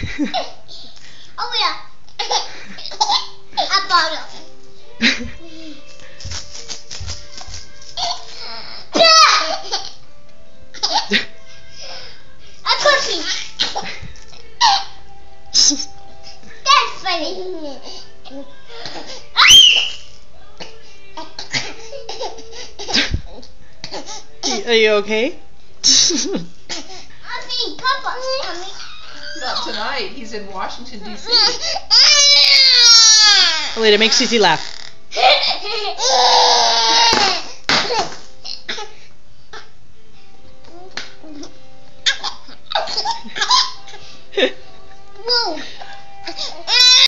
Oh yeah. A bottle. A cookie. That's funny. Are you okay? Mommy, Papa. Not tonight. He's in Washington, D.C. Alita, make Cece laugh.